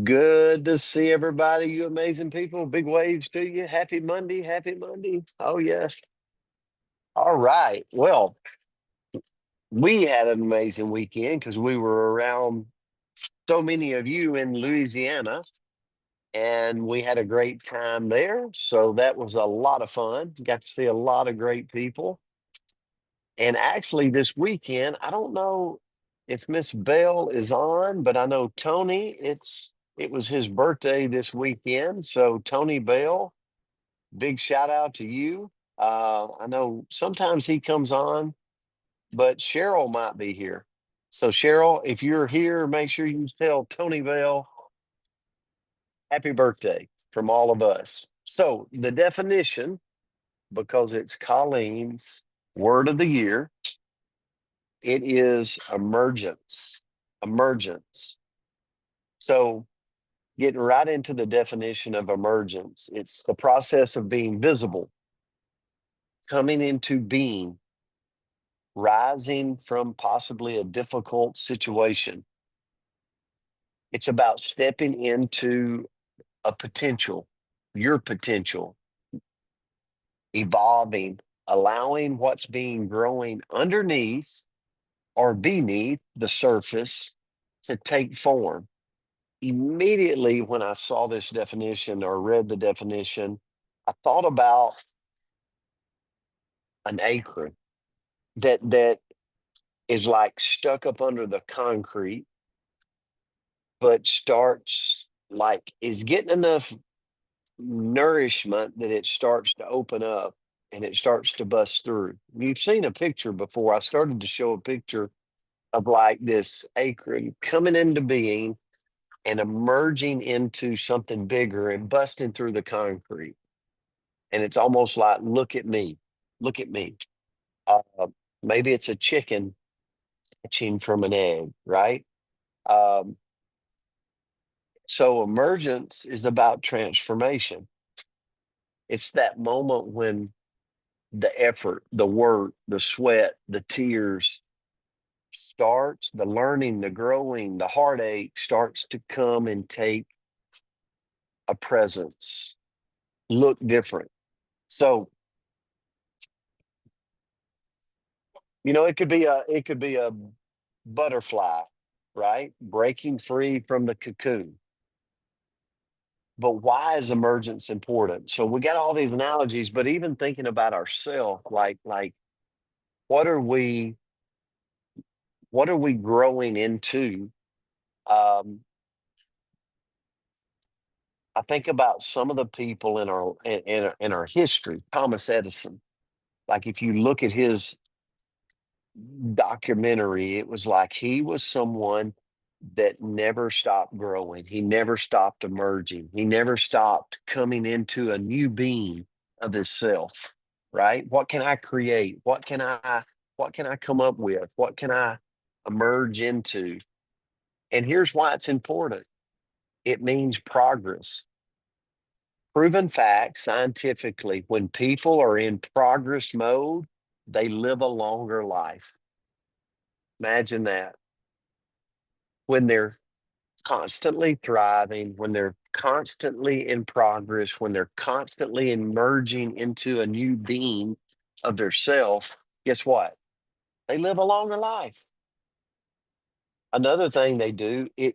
Good to see everybody, you amazing people. Big waves to you. Happy Monday. Happy Monday. Oh, yes. All right. Well, we had an amazing weekend because we were around so many of you in Louisiana and we had a great time there. So that was a lot of fun. Got to see a lot of great people. And actually, this weekend, I don't know if Miss Bell is on, but I know Tony, it was his birthday this weekend. So Tony Bell, big shout out to you. I know sometimes he comes on, but Cheryl might be here. So Cheryl, if you're here, make sure you tell Tony Bell happy birthday from all of us. So the definition, because it's Colleen's word of the year, it is emergence. Emergence. So, getting right into the definition of emergence, it's the process of being visible, coming into being, rising from possibly a difficult situation. It's about stepping into a potential, your potential, evolving, allowing what's being growing underneath or beneath the surface to take form. Immediately when I saw this definition or read the definition, I thought about an acorn that is like stuck up under the concrete, but starts like is getting enough nourishment that it starts to open up and it starts to bust through. You've seen a picture before. I started to show a picture of like this acorn coming into being and emerging into something bigger and busting through the concrete. And it's almost like, look at me, look at me. Uh, maybe it's a chicken hatching from an egg, right? Um, so emergence is about transformation. It's that moment when the effort, the work, the sweat, the tears starts, the learning, the growing, the heartache starts to come and take a presence, look different. So, it could be a butterfly, right? Breaking free from the cocoon. But why is emergence important? So we got all these analogies, but even thinking about ourselves, like what are we what are we growing into? Um, I think about some of the people in our history. Thomas Edison. Like if you look at his documentary, it was like he was someone that never stopped growing. He never stopped emerging. He never stopped coming into a new being of himself, right? What can I create? What can I come up with? What can I emerge into? And here's why it's important. It means progress. Proven fact scientifically, when people are in progress mode, they live a longer life. Imagine that. When they're constantly thriving, when they're constantly in progress, when they're constantly emerging into a new being of their self, guess what? They live a longer life. Another thing they do, it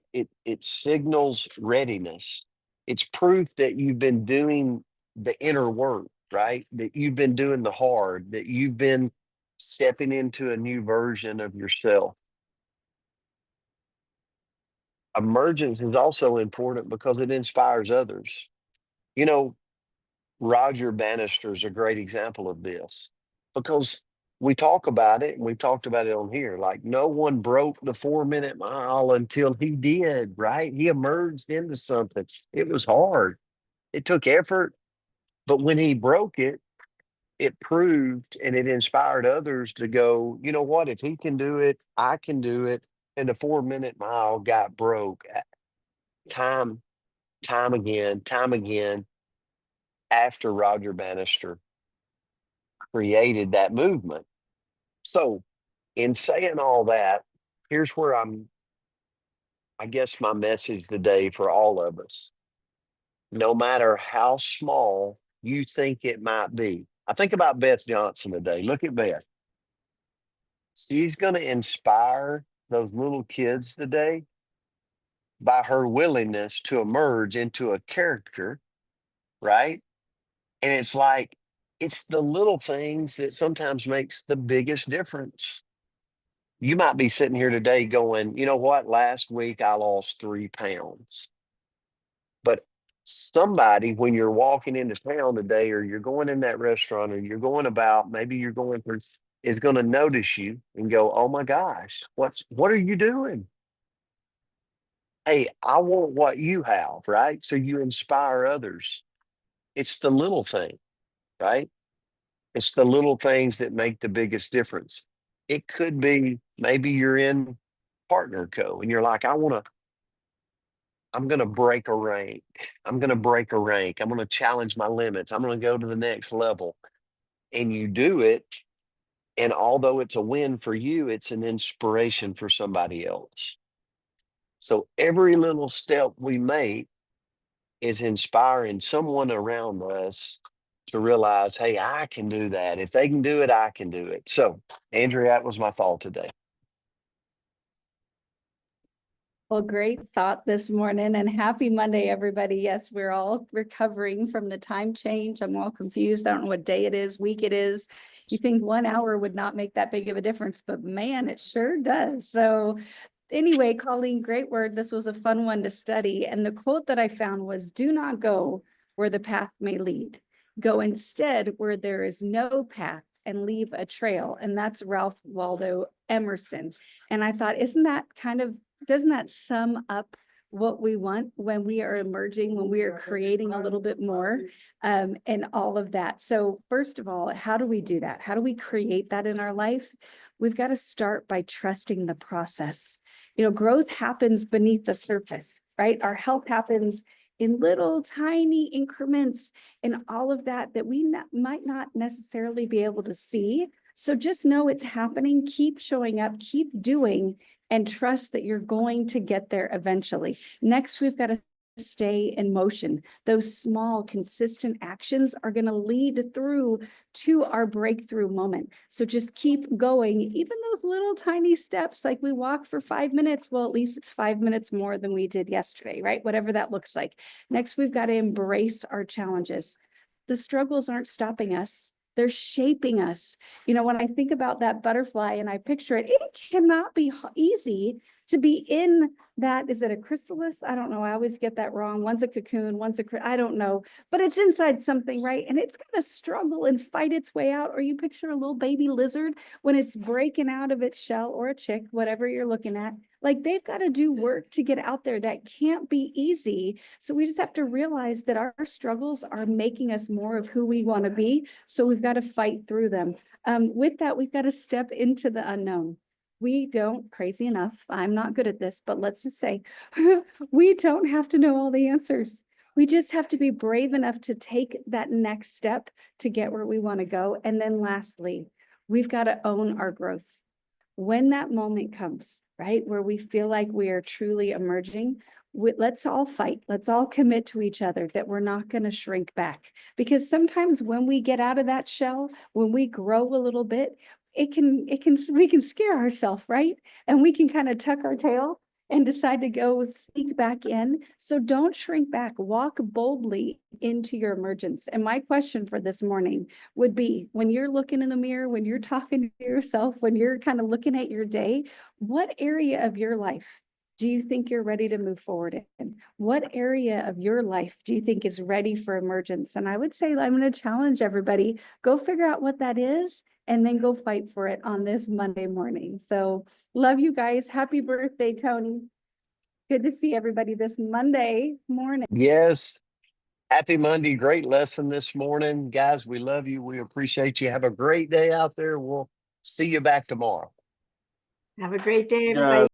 signals readiness. It's proof that you've been doing the inner work, right? That you've been doing the hard, that you've been stepping into a new version of yourself. Emergence is also important because it inspires others. You know, Roger Bannister is a great example of this because we talk about it and we talked about it on here. Like, no one broke the 4 minute mile until he did, right? He emerged into something. It was hard, it took effort, but when he broke it, it proved and it inspired others to go, you know what? If he can do it, I can do it. And the 4 minute mile got broke time, time again after Roger Bannister created that movement. So, in saying all that, here's where I'm I guess my message today for all of us, no matter how small you think it might be. I think about Beth Johnson today. Look at Beth. She's going to inspire those little kids today by her willingness to emerge into a character, right? And it's like, it's the little things that sometimes makes the biggest difference. You might be sitting here today going, you know what? Last week I lost 3 pounds. But somebody, when you're walking into town today, or you're going in that restaurant, or you're going about, maybe you're going through, is going to notice you and go, oh my gosh, what are you doing? Hey, I want what you have, right? So you inspire others. It's the little thing, right? It's the little things that make the biggest difference. It could be maybe you're in partner co and you're like, I'm going to break a rank. I'm going to break a rank. I'm going to challenge my limits. I'm going to go to the next level. And you do it. And although it's a win for you, it's an inspiration for somebody else. So every little step we make is inspiring someone around us to realize, hey, I can do that. If they can do it, I can do it. So, Andrea, that was my thought today. Well, great thought this morning, and happy Monday, everybody. Yes, we're all recovering from the time change. I'm all confused. I don't know what day it is, week it is. You think 1 hour would not make that big of a difference, but man, it sure does. So anyway, Colleen, great word. This was a fun one to study. And the quote that I found was, do not go where the path may lead. Go instead where there is no path and leave a trail. And that's Ralph Waldo Emerson. And I thought, doesn't that sum up what we want when we are emerging, when we are creating a little bit more, and all of that? So first of all, how do we do that? How do we create that in our life? We've got to start by trusting the process. Growth happens beneath the surface, right? Our health happens in little tiny increments and all of that we might not necessarily be able to see. So just know it's happening. Keep showing up, keep doing, and trust that you're going to get there eventually. Next, we've got to stay in motion. Those small, consistent actions are going to lead through to our breakthrough moment. So just keep going, even those little tiny steps, like we walk for 5 minutes. Well, at least it's 5 minutes more than we did yesterday, right? Whatever that looks like. Next, we've got to embrace our challenges. The struggles aren't stopping us. They're shaping us. When I think about that butterfly and I picture it, it cannot be easy to be in that. Is it a chrysalis? I don't know. I always get that wrong. One's a cocoon, I don't know, but it's inside something, right? And it's going to struggle and fight its way out. Or you picture a little baby lizard when it's breaking out of its shell, or a chick, whatever you're looking at. Like, they've got to do work to get out there. That can't be easy. So we just have to realize that our struggles are making us more of who we want to be. So we've got to fight through them. With that, we've got to step into the unknown. We don't, crazy enough, I'm not good at this, but let's just say we don't have to know all the answers. We just have to be brave enough to take that next step to get where we want to go. And then lastly, we've got to own our growth. When that moment comes, right, where we feel like we are truly emerging, let's all fight. Let's all commit to each other that we're not going to shrink back. Because sometimes when we get out of that shell, when we grow a little bit, we can scare ourselves, right? And we can kind of tuck our tail and decide to go sneak back in. So don't shrink back. Walk boldly into your emergence. And my question for this morning would be, when you're looking in the mirror, when you're talking to yourself, when you're kind of looking at your day, what area of your life do you think you're ready to move forward in? What area of your life do you think is ready for emergence? And I would say, I'm going to challenge everybody, go figure out what that is, and then go fight for it on this Monday morning. So love you guys. Happy birthday, Tony. Good to see everybody this Monday morning. Yes. Happy Monday. Great lesson this morning. Guys, we love you. We appreciate you. Have a great day out there. We'll see you back tomorrow. Have a great day, everybody.